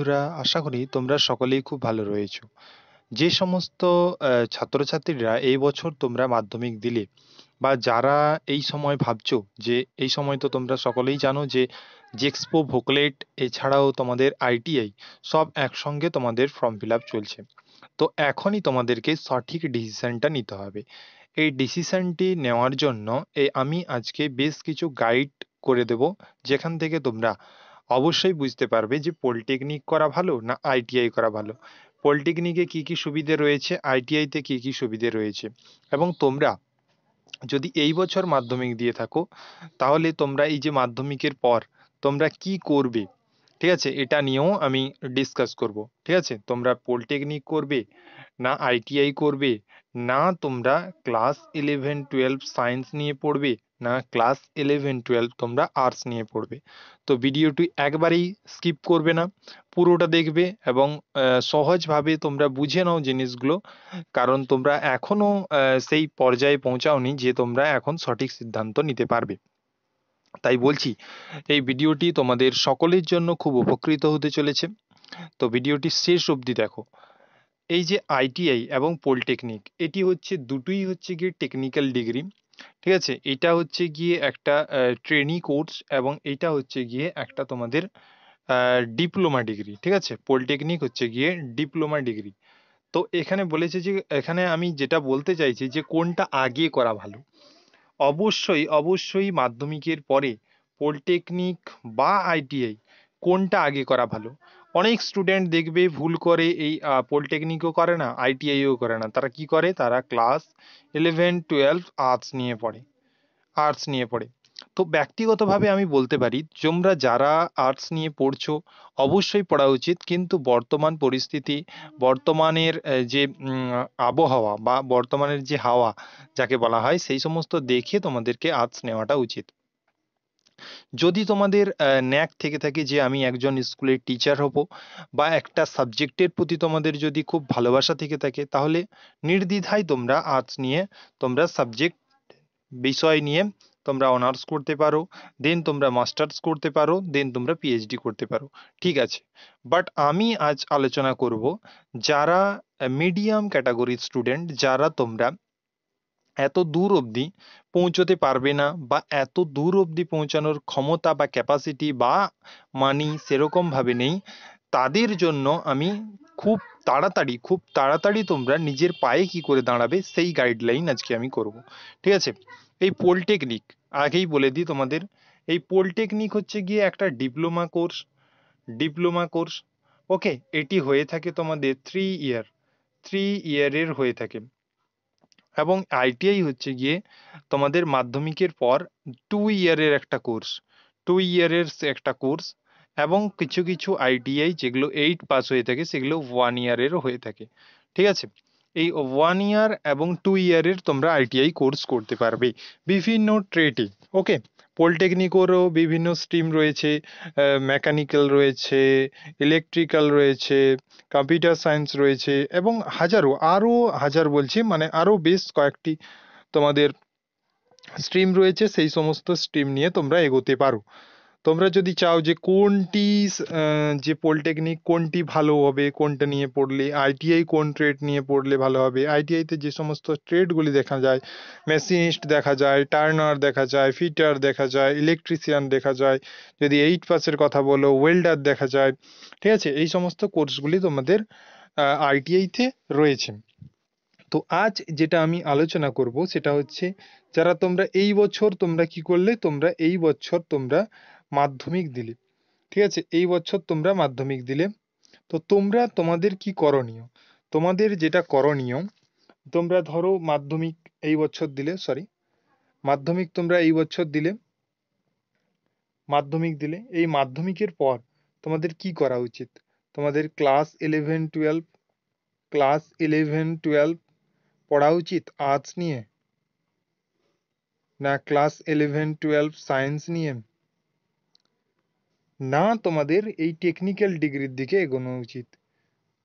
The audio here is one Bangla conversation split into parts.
বন্ধুরা, আশা করি তোমরা সকলেই খুব ভালো রয়েছো। যে সমস্ত ছাত্রছাত্রীরা এই বছর তোমরা মাধ্যমিক দিলে বা যারা এই সময় ভাবছো যে এই সময় তো তোমরা সকলেই জানো যে জেক্সপো ভোকলেট এছাড়াও তোমাদের আইটিআই সব একসঙ্গে তোমাদের ফর্ম ফিল আপ চলছে। তো এখনই তোমাদেরকে সঠিক ডিসিশনটা নিতে হবে। এই ডিসিশনটি নেওয়ার জন্য আমি আজকে বেশ কিছু গাইড করে দেব, যেখান থেকে তোমরা অবশ্যই বুঝতে পারবে যে পলিটেকনিক করা ভালো না আইটিআই করা ভালো, পলিটেকনিকে কি কি সুবিধে রয়েছে, আইটিআইতে কি কি সুবিধে রয়েছে। এবং তোমরা যদি এই বছর মাধ্যমিক দিয়ে থাকো, তাহলে তোমরা এই যে মাধ্যমিকের পর তোমরা কি করবে, ঠিক আছে, এটা নিয়েও আমি ডিসকাস করব। ঠিক আছে, তোমরা পলিটেকনিক করবে না আইটিআই করবে, না তোমরা ক্লাস 11-12 সায়েন্স নিয়ে পড়বে, না ক্লাস 11-12 তোমরা আর্টস নিয়ে পড়বে। তো ভিডিওটি একবারেই স্কিপ করবে না, পুরোটা দেখবে এবং সহজভাবে তোমরা বুঝে নাও জিনিসগুলো। কারণ তোমরা এখনো সেই পর্যায়ে পৌঁছাওনি যে তোমরা এখন সঠিক সিদ্ধান্ত নিতে পারবে। তাই বলছি, এই ভিডিওটি তোমাদের সকলের জন্য খুব উপকৃত হতে চলেছে। তো ভিডিওটি শেষ অবধি দেখো। এই যে আইটিআই এবং পলিটেকনিক, এটি হচ্ছে দুটোই হচ্ছে গিয়ে টেকনিক্যাল ডিগ্রি। ঠিক আছে, এটা হচ্ছে গিয়ে একটা ট্রেনি কোর্স এবং এটা হচ্ছে গিয়ে একটা তোমাদের ডিপ্লোমা ডিগ্রি। ঠিক আছে, পলিটেকনিক হচ্ছে গিয়ে ডিপ্লোমা ডিগ্রি। তো এখানে বলেছে যে, এখানে আমি যেটা বলতে চাইছি যে কোনটা আগে করা ভালো। অবশ্যই অবশ্যই মাধ্যমিকের পরে পলিটেকনিক বা আইটিআই কোনটা আগে করা ভালো। অনেক স্টুডেন্ট দেখবে ভুল করে, এই পলিটেকনিকও করে না আইটিআইও করে না, তারা কি করে, তারা ক্লাস 11-12 আর্টস নিয়ে পড়ে। তো ব্যক্তিগতভাবে আমি বলতে পারি, তোমরা যারা আর্টস নিয়ে পড়ছো অবশ্যই পড়া উচিত, কিন্তু বর্তমান পরিস্থিতি, বর্তমানের যে আবহাওয়া বা বর্তমানের যে হাওয়া যাকে বলা হয়, সেই সমস্ত দেখে তোমাদেরকে আর্টস নেওয়াটা উচিত। যদি তোমাদের ন্যাক থেকে থাকে যে আমি একজন স্কুলের টিচার হব বা একটা সাবজেক্টের প্রতি তোমাদের যদি খুব ভালোবাসা থেকে থাকে, তাহলে নির্দ্বিধায় তোমরা আর্টস নিয়ে তোমরা সাবজেক্ট বিষয় নিয়ে তোমরা অনার্স করতে পারো, দেন তোমরা মাস্টার্স করতে পারো, দেন তোমরা পিএইচডি করতে পারো। ঠিক আছে, বাট আমি আজ আলোচনা করব যারা মিডিয়াম ক্যাটাগরির স্টুডেন্ট, যারা তোমরা এত দূর অবধি পৌঁছতে পারবে না বা এত দূর অবধি পৌঁছানোর ক্ষমতা বা ক্যাপাসিটি বা মানি সেরকম ভাবে নেই, তাদের জন্য আমি খুব তাড়াতাড়ি তোমরা নিজের পায়ে কি করে দাঁড়াবে সেই গাইডলাইন আজকে আমি করব। ঠিক আছে, এই পলিটেকনিক আগেই বলে দিই তোমাদের, এই পলিটেকনিক হচ্ছে গিয়ে একটা ডিপ্লোমা কোর্স। ওকে, এটি হয়ে থাকে তোমাদের 3 ইয়ারের হয়ে থাকে। এবং আইটিআই হচ্ছে গিয়ে তোমাদের মাধ্যমিকের পর 2 ইয়ারের একটা কোর্স। এবং কিছু কিছু আইটিআই যেগুলো 8 পাস হয়ে থাকে সেগুলো 1 ইয়ারেরও হয়ে থাকে। ঠিক আছে, এই 1 ইয়ার এবং 2 ইয়ারের তোমরা আইটিআই কোর্স করতে পারবে বিভিন্ন ট্রেডে। ওকে, পলিটেকনিকেরও বিভিন্ন স্ট্রিম রয়েছে, মেকানিক্যাল রয়েছে, ইলেকট্রিক্যাল রয়েছে, কম্পিউটার সায়েন্স রয়েছে এবং আরও হাজার বলছি, মানে আরও বেশ কয়েকটি তোমাদের স্ট্রিম রয়েছে। সেই সমস্ত স্ট্রিম নিয়ে তোমরা এগোতে পারো। তোমরা যদি চাও যে কোনটি যে পলিটেকনিক কোনটি ভালো হবে, কোনটা নিয়ে পড়লে, আইটিআই কোন ট্রেড নিয়ে পড়লে ভালো হবে, আইটিআইতে যে সমস্ত ট্রেডগুলি দেখা যায়, মেশিনিস্ট দেখা যায়, টার্নার দেখা যায়, ফিটার দেখা যায়, ইলেকট্রিশিয়ান দেখা যায়, যদি 8 পাসের কথা বলো ওয়েল্ডার দেখা যায়। ঠিক আছে, এই সমস্ত কোর্সগুলি তোমাদের আইটিআইতে রয়েছে। তো আজ যেটা আমি আলোচনা করব সেটা হচ্ছে, যারা তোমরা এই বছর তোমরা কি করলে, তোমরা এই বছর তোমরা মাধ্যমিক দিলে। ঠিক আছে, এই বছর তোমরা মাধ্যমিক দিলে। তো তোমরা তোমাদের কি করণীয়, তোমাদের যেটা করণীয়, তোমরা ধরো মাধ্যমিক এই বছর দিলে, মাধ্যমিক তোমরা এই বছর দিলে, এই মাধ্যমিকের পর তোমাদের কি করা উচিত। তোমাদের ক্লাস 11-12 পড়া উচিত আর্টস নিয়ে, না ক্লাস 11-12 সায়েন্স নিয়ে, না তোমাদের এই টেকনিক্যাল ডিগ্রির দিকে এগোনো উচিত,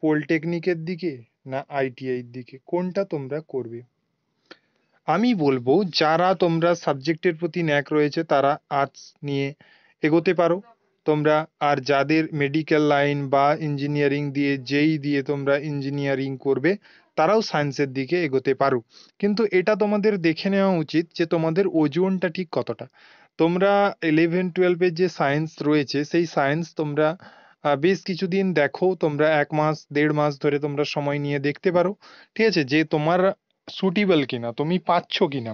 পলিটেকনিকের দিকে না আইটিআই এর দিকে, কোনটা তোমরা করবে। আমি বলবো যারা তোমরা সাবজেক্টের প্রতি ন্যাক রয়েছে তারা আর্টস নিয়ে এগোতে পারো। তোমরা আর যাদের মেডিকেল লাইন বা ইঞ্জিনিয়ারিং দিয়ে যেই দিয়ে তোমরা ইঞ্জিনিয়ারিং করবে তারাও সায়েন্সের দিকে এগোতে পারো, কিন্তু এটা তোমাদের দেখে নেওয়া উচিত যে তোমাদের ওজনটা ঠিক কতটা। তোমরা 11-12-এর যে সায়েন্স রয়েছে সেই সায়েন্স তোমরা বেশ কিছুদিন দেখো, তোমরা 1 মাস 1.5 মাস ধরে তোমরা সময় নিয়ে দেখতে পারো, ঠিক আছে, যে তোমার সুটেবল কিনা, তুমি পাচ্ছ কিনা।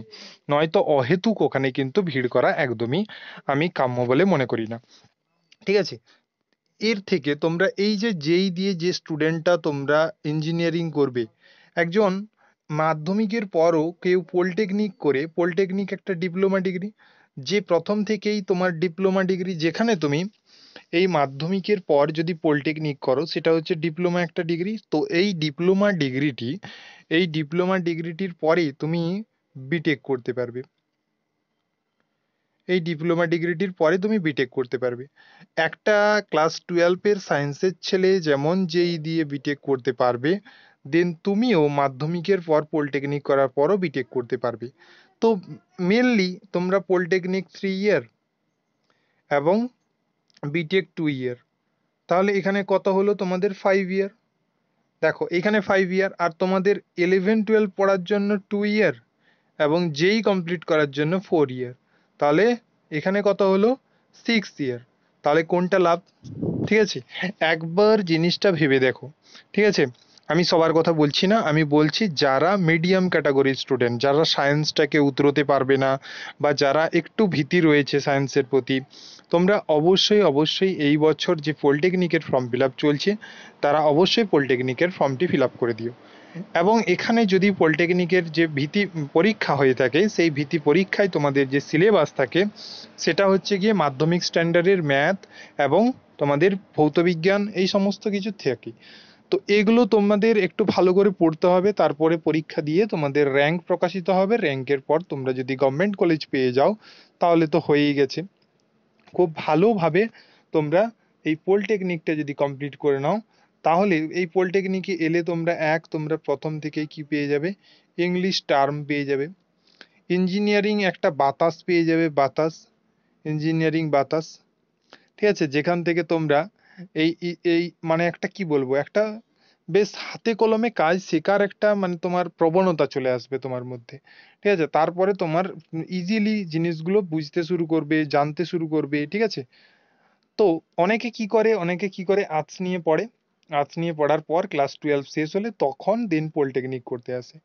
নয়তো অহেতুক ওখানে কিন্তু ভিড় করা একদমই আমি কাম্য বলে মনে করি না, ঠিক আছে। এর থেকে তোমরা এই যে যেই দিয়ে যে স্টুডেন্টটা তোমরা ইঞ্জিনিয়ারিং করবে, একজন মাধ্যমিকের পরও কেউ পলিটেকনিক করে, পলিটেকনিক একটা ডিপ্লোমা ডিগ্রি, যে প্রথম থেকেই তোমার ডিপ্লোমা ডিগ্রি, যেখানে তুমি এই মাধ্যমিকের পর যদি পলিটেকনিক করো সেটা হচ্ছে ডিপ্লোমা একটা ডিগ্রি, তো এই ডিপ্লোমা ডিগ্রিটির পরেই তুমি বিটেক করতে পারবে, এই ডিপ্লোমা ডিগ্রিটির পরে তুমি বিটেক করতে পারবে। একটা ক্লাস 12-এর সায়েন্সের ছেলে যেমন যেই দিয়ে বিটেক করতে পারবে, দেন তুমিও মাধ্যমিকের পর পলিটেকনিক করার পরও বিটেক করতে পারবে। তো মেনলি তোমরা পলিটেকনিক 3 ইয়ার এবং বিটেক 2 ইয়ার, তাহলে এখানে কত হলো তোমাদের 5 ইয়ার। দেখো এখানে 5 ইয়ার, আর তোমাদের 11-12 পড়ার জন্য 2 ইয়ার এবং যেই কমপ্লিট করার জন্য 4 ইয়ার, তাহলে এখানে কত হলো 6 ইয়ার। তাহলে কোনটা লাভ? ঠিক আছে, একবার জিনিসটা ভেবে দেখো, ঠিক আছে। আমি সবার কথা বলছি না, আমি বলছি যারা মিডিয়াম ক্যাটাগরির স্টুডেন্ট, যারা সায়েন্সটাকে উতরোতে পারবে না বা যারা একটু ভীতি রয়েছে সায়েন্সের প্রতি, তোমরা অবশ্যই অবশ্যই এই বছর যে পলিটেকনিকের ফর্ম ফিল আপ চলছে তারা অবশ্যই পলিটেকনিকের ফর্মটি ফিল আপ করে দিও। এবং এখানে যদি পলিটেকনিকের যে ভীতি পরীক্ষা হয়ে থাকে সেই ভীতি পরীক্ষায় তোমাদের যে সিলেবাস থাকে সেটা হচ্ছে গিয়ে মাধ্যমিক স্ট্যান্ডার্ডের ম্যাথ এবং তোমাদের ভৌতবিজ্ঞান, এই সমস্ত কিছু থাকে। তো এগুলো তোমাদের একটু ভালো করে পড়তে হবে, তারপরে পরীক্ষা দিয়ে তোমাদের র্যাঙ্ক প্রকাশিত হবে, র্যাঙ্কের পর তোমরা যদি গভর্নমেন্ট কলেজ পেয়ে যাও তাহলে তো হয়েই গেছে। খুব ভালোভাবে তোমরা এই পলিটেকনিকটা যদি কমপ্লিট করে নাও, তাহলে এই পলিটেকনিকে এলে তোমরা প্রথম থেকেই কি পেয়ে যাবে, ইংলিশ টার্ম পেয়ে যাবে, ইঞ্জিনিয়ারিং একটা বাতাস পেয়ে যাবে, বাতাস, ইঞ্জিনিয়ারিং বাতাস, ঠিক আছে, যেখান থেকে তোমরা এই মানে একটা কি বলবো, একটা বেশ হাতে কলমে কাজ শেখার একটা মানে তোমার প্রবণতা চলে আসবে তোমার মধ্যে, ঠিক আছে। তারপরে তোমার ইজিলি জিনিসগুলো বুঝতে শুরু করবে, জানতে শুরু করবে, ঠিক আছে। তো অনেকে কি করে আর্টস নিয়ে পড়ে, আর্টস নিয়ে পড়ার পর ক্লাস 12 শেষ হলে তখন দেন পলিটেকনিক করতে আসে,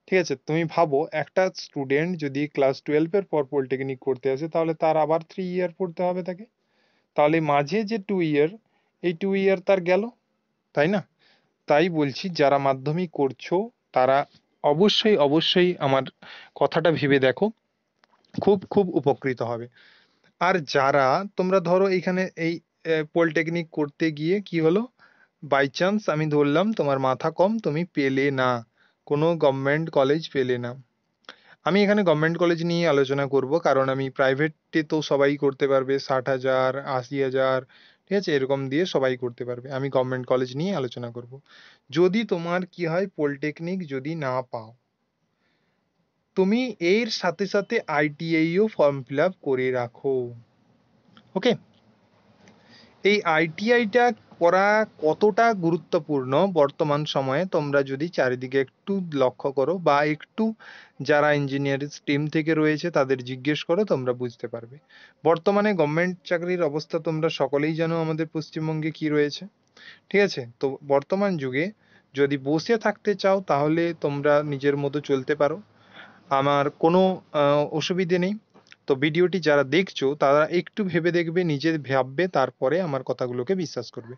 ঠিক আছে। তুমি ভাবো একটা স্টুডেন্ট যদি ক্লাস 12-এর পর পলিটেকনিক করতে আসে তাহলে তার আবার 3 ইয়ার পড়তে হবে তাকে, তাহলে মাঝে যে 2 ইয়ার, এই 2 ইয়ার তার গেল, তাই না? তাই বলছি যারা মাধ্যমিক করছো তারা অবশ্যই অবশ্যই আমার কথাটা ভেবে দেখো, খুব খুব উপকৃত হবে। আর যারা তোমরা ধরো এখানে এই পলিটেকনিক করতে গিয়ে কি হলো, বাই চান্স আমি ধরলাম তোমার মাথা কম, তুমি পেলে না, কোনো গভর্নমেন্ট কলেজ পেলে না। আমি এখানে গভর্নমেন্ট কলেজ নিয়ে আলোচনা করব, কারণ আমি প্রাইভেটে তো সবাই করতে পারবে, 60,000 80,000, ঠিক আছে, এরকম দিয়ে সবাই করতে পারবে। আমি গভর্নমেন্ট কলেজ নিয়ে আলোচনা করব। যদি তোমার কি হয়, পলিটেকনিক যদি না পাও, তুমি এর সাথে সাথে আইটিআইও ফর্ম ফিল আপ করে রাখো, ওকে। এই আইটিআইটা করা কতটা গুরুত্বপূর্ণ বর্তমান সময়ে তোমরা যদি চারিদিকে একটু লক্ষ্য করো বা একটু যারা ইঞ্জিনিয়ারিং স্ট্রিম থেকে রয়েছে তাদের জিজ্ঞেস করো, তোমরা বুঝতে পারবে। বর্তমানে গভর্নমেন্ট চাকরির অবস্থা তোমরা সকলেই জানো আমাদের পশ্চিমবঙ্গে কি রয়েছে, ঠিক আছে। তো বর্তমান যুগে যদি বসে থাকতে চাও তাহলে তোমরা নিজের মতো চলতে পারো, আমার কোনো অসুবিধে নেই। তো ভিডিওটি যারা দেখছো তারা একটু ভেবে দেখবে, নিজে ভাববে, তারপরে আমার কথাগুলোকে বিশ্বাস করবে।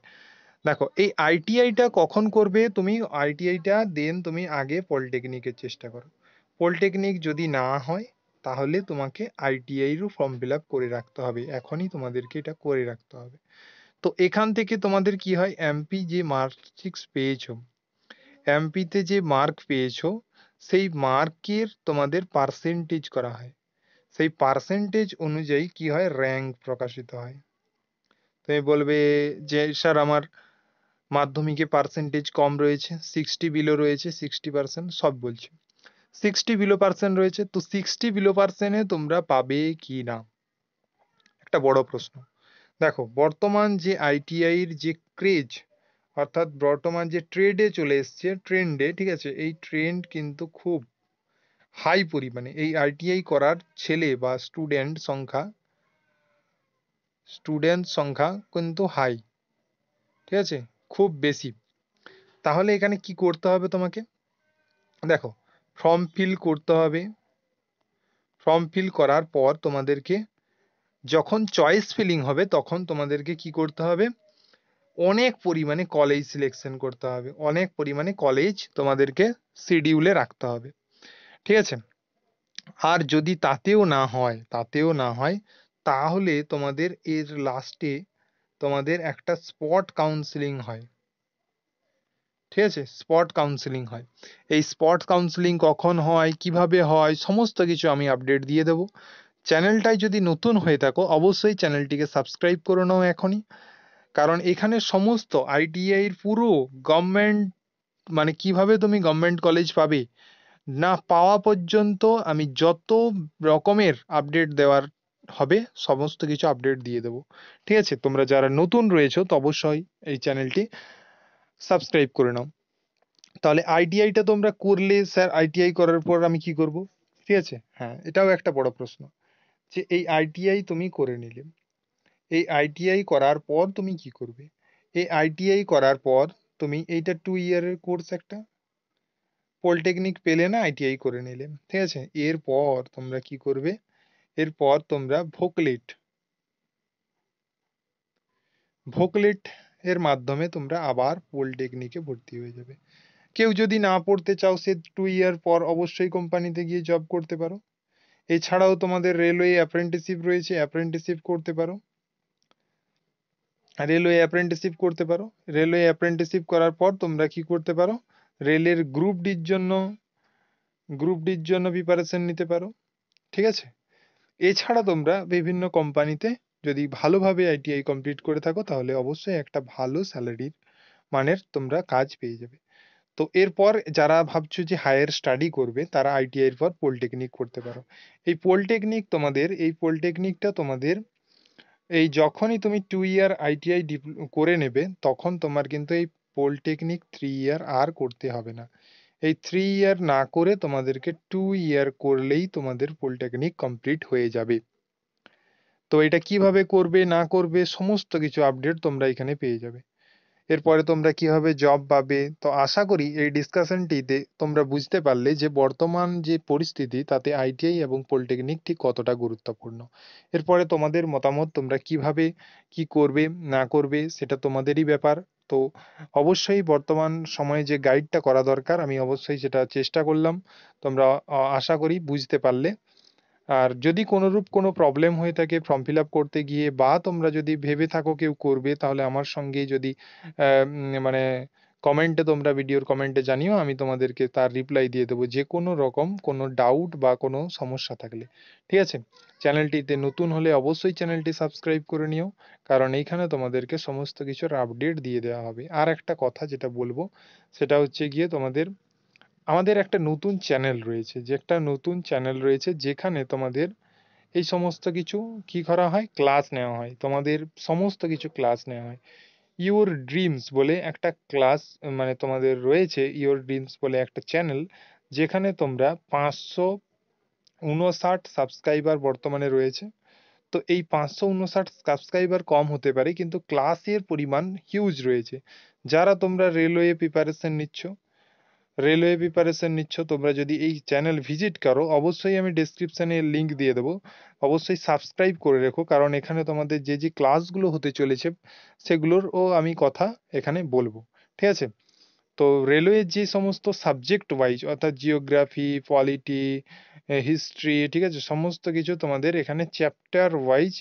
দেখো এই আইটিআইটা কখন করবে তুমি, আইটিআইটা দেন তুমি আগে পলিটেকনিকের চেষ্টা করো। পলিটেকনিক যদি না হয় তাহলে তোমাকে আইটিআইরও ফর্ম ফিল আপ করে রাখতে হবে, এখনই তোমাদেরকে এটা করে রাখতে হবে। তো এখান থেকে তোমাদের কি হয়, এমপি যে মার্কশিট পেয়েছো, এমপিতে যে মার্ক পেয়েছো সেই মার্কের তোমাদের পার্সেন্টেজ করা হয়, সেই পার্সেন্টেজ অনুযায়ী কি হয়, র্যাঙ্ক প্রকাশিত হয়। তুমি বলবে যে স্যার আমার মাধ্যমিকে পার্সেন্টেজ কম রয়েছে, 60 বিলো রয়েছে, 60%, সব বলছি 60 বিলো পার্সেন্ট রয়েছে, তো 60 বিলো পার্সেন্টে তোমরা পাবে কি না, একটা বড় প্রশ্ন। দেখো বর্তমান যে আইটিআই এর যে ক্রেজ, অর্থাৎ বর্তমান যে ট্রেডে চলে এসছে, ট্রেন্ডে, ঠিক আছে, এই ট্রেন্ড কিন্তু খুব হাই পরিমাণে। এই আইটিআই করার ছেলে বা স্টুডেন্ট সংখ্যা কিন্তু হাই, ঠিক আছে, খুব বেশি। তাহলে এখানে কি করতে হবে তোমাকে? দেখো, ফর্ম ফিল করতে হবে। ফর্ম ফিল করার পর তোমাদেরকে যখন চয়েস ফিলিং হবে তখন তোমাদেরকে কি করতে হবে? অনেক পরিমাণে কলেজ সিলেকশন করতে হবে, অনেক পরিমাণে কলেজ তোমাদেরকে শিডিউলে রাখতে হবে, ঠিক আছে। আর যদি তাতেও না হয় তাহলে তোমাদের এর লাস্টে তোমাদের একটা স্পট কাউন্সিলিং হয়, ঠিক আছে, স্পট কাউন্সিলিং হয়। এই স্পট কাউন্সিলিং কখন হয়, কিভাবে হয়, সমস্ত কিছু আমি আপডেট দিয়ে দেবো। চ্যানেলটায় যদি নতুন হয়ে থাকো অবশ্যই চ্যানেলটিকে সাবস্ক্রাইব করে নাও এখনই, কারণ এখানে সমস্ত আইটিআই এর পুরো গভর্নমেন্ট, মানে কিভাবে তুমি গভর্নমেন্ট কলেজ পাবে না পাওয়া পর্যন্ত আমি যত রকমের আপডেট দেওয়ার হবে সমস্ত কিছু আপডেট দিয়ে দেবো, ঠিক আছে। তোমরা যারা নতুন রয়েছো তো অবশ্যই এই চ্যানেলটি সাবস্ক্রাইব করে নাও। তাহলে আইটিআইটা তোমরা করলে, স্যার আইটিআই করার পর আমি কি করব? ঠিক আছে, হ্যাঁ, এটাও একটা বড় প্রশ্ন, যে এই আইটিআই তুমি করে নিলে, এই আইটিআই করার পর তুমি কি করবে? এই আইটিআই করার পর তুমি এইটা 2 ইয়ারের কোর্স একটা, পলিটেকনিক পেলে না আইটিআই করে নিলে, ঠিক আছে। এরপর তোমরা কি করবে? এরপর তোমরা ভোকলেট এর মাধ্যমে তোমরা আবার পলিটেকনিকে ভর্তি হয়ে যাবে। কেউ যদি না পড়তে চাও সে 2 ইয়ার পর অবশ্যই কোম্পানিতে গিয়ে জব করতে পারো। এছাড়াও তোমাদের রেলওয়ে অ্যাপ্রেন্টিসশিপ রয়েছে, অ্যাপ্রেন্টিসশিপ করতে পারো, রেলওয়ে অ্যাপ্রেন্টিসশিপ করার পর তোমরা কি করতে পারো? রেলের গ্রুপ ডির জন্য প্রিপারেশন নিতে পারো, ঠিক আছে। এছাড়া তোমরা বিভিন্ন কোম্পানিতে যদি ভালোভাবে আইটিআই কমপ্লিট করে থাকো তাহলে অবশ্যই একটা ভালো স্যালারির মানের তোমরা কাজ পেয়ে যাবে। তো এরপর যারা ভাবছো যে হায়ার স্টাডি করবে তারা আইটিআই এর পর পলিটেকনিক করতে পারো। এই পলিটেকনিকটা তোমাদের এই যখনই তুমি 2 ইয়ার আইটিআই করে নেবে তখন তোমার কিন্তু এই পলিটেকনিক 3 ইয়ার আর করতে হবে না। এই 3 ইয়ার না করে তোমাদেরকে 2 ইয়ার করলেই তোমাদের পলিটেকনিক কমপ্লিট হয়ে যাবে। তো এটা কিভাবে করবে না করবে সমস্ত কিছু আপডেট তোমরা এখানে পেয়ে যাবে। এরপরে তোমরা কিভাবে জব পাবে, তো আশা করি এই ডিসকাশনটিতে তোমরা বুঝতে পারলে যে বর্তমান যে পরিস্থিতি তাতে আইটিআই এবং পলিটেকনিক ঠিক কতটা গুরুত্বপূর্ণ। এরপরে তোমাদের মতামত, তোমরা কিভাবে কি করবে না করবে সেটা তোমাদেরই ব্যাপার। তো অবশ্যই বর্তমান সময়ে যে গাইডটা করা দরকার আমি অবশ্যই সেটা চেষ্টা করলাম। তোমরা আশা করি বুঝতে পারলে। আর যদি কোনোরূপ কোনো প্রবলেম হয়ে থাকে ফর্ম ফিল আপ করতে গিয়ে বা তোমরা যদি ভেবে থাকো কেউ করবে তাহলে আমার সঙ্গেই যদি মানে কমেন্টে, তোমরা ভিডিওর কমেন্টে জানিও, আমি তোমাদেরকে তার রিপ্লাই দিয়ে দেবো যে কোনো রকম কোনো ডাউট বা কোনো সমস্যা থাকলে, ঠিক আছে। চ্যানেলটিতে নতুন হলে অবশ্যই চ্যানেলটি সাবস্ক্রাইব করে নিও, কারণ এইখানে তোমাদেরকে সমস্ত কিছুর আপডেট দিয়ে দেওয়া হবে। আর একটা কথা যেটা বলবো সেটা হচ্ছে গিয়ে তোমাদের আমাদের একটা নতুন চ্যানেল রয়েছে, যেখানে তোমাদের এই সমস্ত কিছু কি করা হয়, ক্লাস নেওয়া হয়, তোমাদের সমস্ত কিছু ক্লাস নেওয়া হয়। ইওর ড্রিমস বলে একটা ক্লাস, মানে তোমাদের রয়েছে ইওর ড্রিমস বলে একটা চ্যানেল, যেখানে তোমরা 559 সাবস্ক্রাইবার বর্তমানে রয়েছে। তো এই 559 সাবস্ক্রাইবার কম হতে পারে কিন্তু ক্লাসের পরিমাণ হিউজ রয়েছে। যারা তোমরা রেলওয়ে প্রিপারেশন নিচ্ছ তোমরা যদি এই চ্যানেল ভিজিট করো অবশ্যই আমি ডেসক্রিপশনে লিংক দিয়ে দেবো, অবশ্যই সাবস্ক্রাইব করে রেখো, কারণ এখানে তোমাদের যে যে ক্লাসগুলো হতে চলেছে সেগুলোরও আমি কথা এখানে বলবো, ঠিক আছে। তো রেলওয়ের যে সমস্ত সাবজেক্ট ওয়াইজ অর্থাৎ জিওগ্রাফি, পলিটি, হিস্ট্রি, ঠিক আছে, সমস্ত কিছু তোমাদের এখানে চ্যাপ্টার ওয়াইজ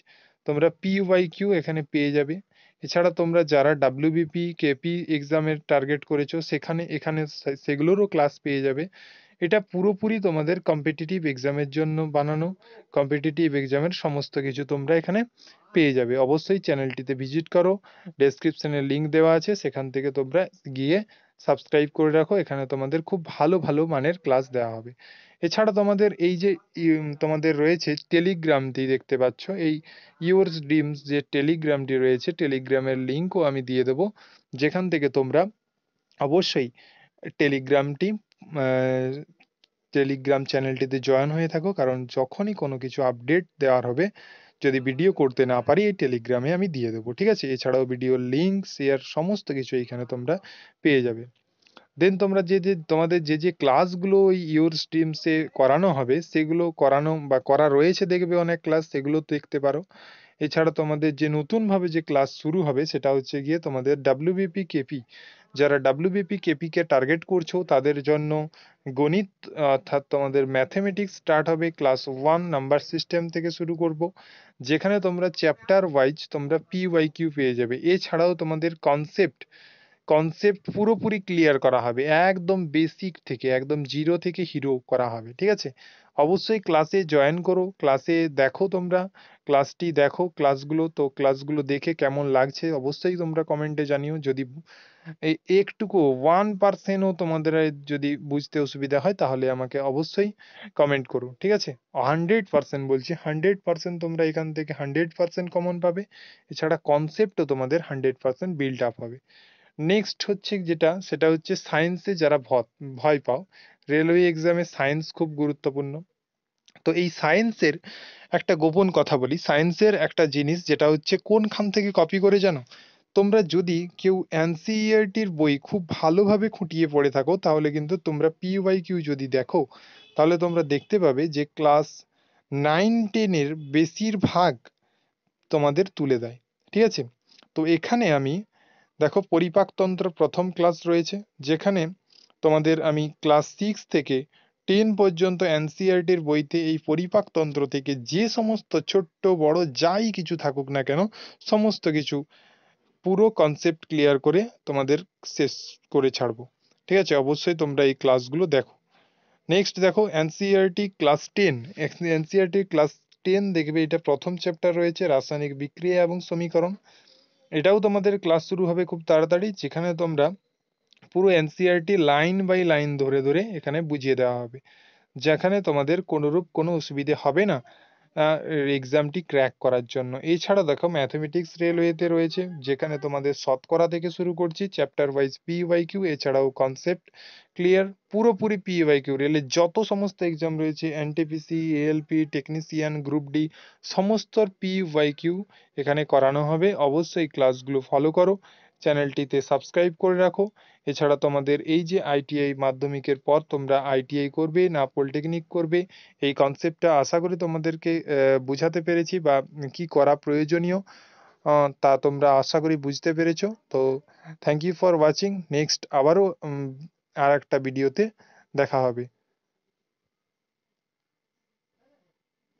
তোমরা PYQ এখানে পেয়ে যাবে। এছাড়া তোমরা যারা WBP কেপি এক্সামের টার্গেট করেছো এখানে সেগুলোরও ক্লাস পেয়ে যাবে। এটা পুরোপুরি তোমাদের কম্পিটিটিভ এক্সামের জন্য বানানো, কম্পিটিটিভ এক্সামের সমস্ত কিছু তোমরা এখানে পেয়ে যাবে। অবশ্যই চ্যানেলটিতে ভিজিট করো, ডেসক্রিপশনে লিংক দেওয়া আছে, সেখান থেকে তোমরা গিয়ে সাবস্ক্রাইব করে রাখো, এখানে তোমাদের খুব ভালো ভালো মানের ক্লাস দেওয়া হবে। এছাড়া তোমাদের এই যে তোমাদের রয়েছে টেলিগ্রামটি দেখতে পাচ্ছ, এই ইয়োরস ড্রিমস যে টেলিগ্রামটি রয়েছে, টেলিগ্রামের লিঙ্কও আমি দিয়ে দেবো, যেখান থেকে তোমরা অবশ্যই টেলিগ্রামটি টেলিগ্রাম চ্যানেলটিতে জয়েন হয়ে থাকো, কারণ যখনই কোনো কিছু আপডেট দেওয়ার হবে, যদি ভিডিও করতে না পারি এই টেলিগ্রামে আমি দিয়ে দেবো, ঠিক আছে? এছাড়াও ভিডিওর লিঙ্ক শেয়ার সমস্ত কিছু এইখানে তোমরা পেয়ে যাবে। দেন তোমরা যে তোমাদের যে ক্লাসগুলো ওই ইওর স্ট্রিমসে করানো হবে, সেগুলো করানো বা করা রয়েছে দেখবে অনেক ক্লাস, সেগুলো দেখতে পারো। এছাড়া তোমাদের যে নতুনভাবে যে ক্লাস শুরু হবে সেটা হচ্ছে গিয়ে তোমাদের ডাব্লিউবিপি কেপি, যারা ডাব্লিউবিপি কেপিকে টার্গেট করছো তাদের জন্য গণিত, অর্থাৎ তোমাদের ম্যাথমেটিক্স স্টার্ট হবে ক্লাস 1 নাম্বার সিস্টেম থেকে শুরু করব, যেখানে তোমরা চ্যাপ্টার ওয়াইজ তোমরা পিওয়াইকিউ পেয়ে যাবে। এছাড়াও তোমাদের কনসেপ্ট কনসেপ্ট পুরোপুরি ক্লিয়ার করা হবে, একদম বেসিক থেকে একদম জিরো থেকে হিরো করা হবে, ঠিক আছে? অবশ্যই ক্লাসে জয়েন করো, ক্লাসে দেখো, তোমরা ক্লাসটি দেখো, ক্লাসগুলো দেখে কেমন লাগছে অবশ্যই তোমরা কমেন্টে জানিও। যদি এই একটুকু 1%ও তোমাদের যদি বুঝতে অসুবিধা হয় তাহলে আমাকে অবশ্যই কমেন্ট করো, ঠিক আছে? 100% বলছি, 100% তোমরা এখান থেকে 100% কমন পাবে। এছাড়া কনসেপ্টও তোমাদের 100% বিল্ড আপ হবে। নেক্সট হচ্ছে যেটা, সেটা হচ্ছে সায়েন্সে যারা ভয় পাও, রেলওয়ে এক্সামে সায়েন্স খুব গুরুত্বপূর্ণ। তো এই সায়েন্সের একটা গোপন কথা বলি, সায়েন্সের একটা জিনিস যেটা হচ্ছে কোনখান থেকে কপি করে জানো? তোমরা যদি কেউ এনসিইআরটির বই খুব ভালোভাবে খুঁটিয়ে পড়ে থাকো, তাহলে কিন্তু তোমরা পিওয়াইকিউ যদি দেখো, তাহলে তোমরা দেখতে পাবে যে ক্লাস 9-10-এর বেশিরভাগ তোমাদের তুলে দেয়, ঠিক আছে? তো এখানে আমি দেখো পরিপাকতন্ত্র প্রথম ক্লাস রয়েছে, যেখানে তোমাদের আমি ক্লাস 6 থেকে 10 পর্যন্ত এনসিইআরটির বইতে এই পরিপাকতন্ত্র থেকে যে সমস্ত ছোট্ট বড় যাই কিছু থাকুক না কেন, সমস্ত কিছু পুরো কনসেপ্ট ক্লিয়ার করে তোমাদের শেষ করে ছাড়বো, ঠিক আছে? অবশ্যই তোমরা এই ক্লাসগুলো দেখো। নেক্সট দেখো এনসিইআরটি ক্লাস 10, এনসিইআরটি ক্লাস 10 দেখবে, এটা প্রথম চ্যাপ্টার রয়েছে রাসায়নিক বিক্রিয়া এবং সমীকরণ। এটাও তোমাদের ক্লাস শুরু হবে খুব তাড়াতাড়ি, যেখানে তোমরা পুরো এনসিইআরটি লাইন বাই লাইন ধরে ধরে এখানে বুঝিয়ে দেওয়া হবে, যেখানে তোমাদের কোনোরূপ কোনো অসুবিধে হবে না এক্সামটি ক্র্যাক করার জন্য। এছাড়া দেখো ম্যাথমেটিক্স রেলওয়েতে রয়েছে, যেখানে তোমাদের শতকরা থেকে শুরু করছি, চ্যাপ্টার ওয়াইজ পিওয়াইকিউ, এছাড়াও কনসেপ্ট ক্লিয়ার পুরোপুরি পিওয়াইকিউ। রেলের যত সমস্ত এক্সাম রয়েছে, NTPC, ALP, technician, group D, সমস্ত পিওয়াইকিউ এখানে করানো হবে। অবশ্যই ক্লাসগুলো ফলো করো, চ্যানেলটিতে সাবস্ক্রাইব করে রাখো। এছাড়া তোমাদের এই যে আইটিআই মাধ্যমিকের পর তোমরা আইটিআই করবে না পলিটেকনিক করবে, এই কনসেপ্টটা আশা করি তোমাদেরকে বুঝাতে পেরেছি, বা কি করা প্রয়োজনীয় তা তোমরা আশা করি বুঝতে পেরেছো। তো thank you for watching. Next আবারও আর একটা ভিডিওতে দেখা হবে।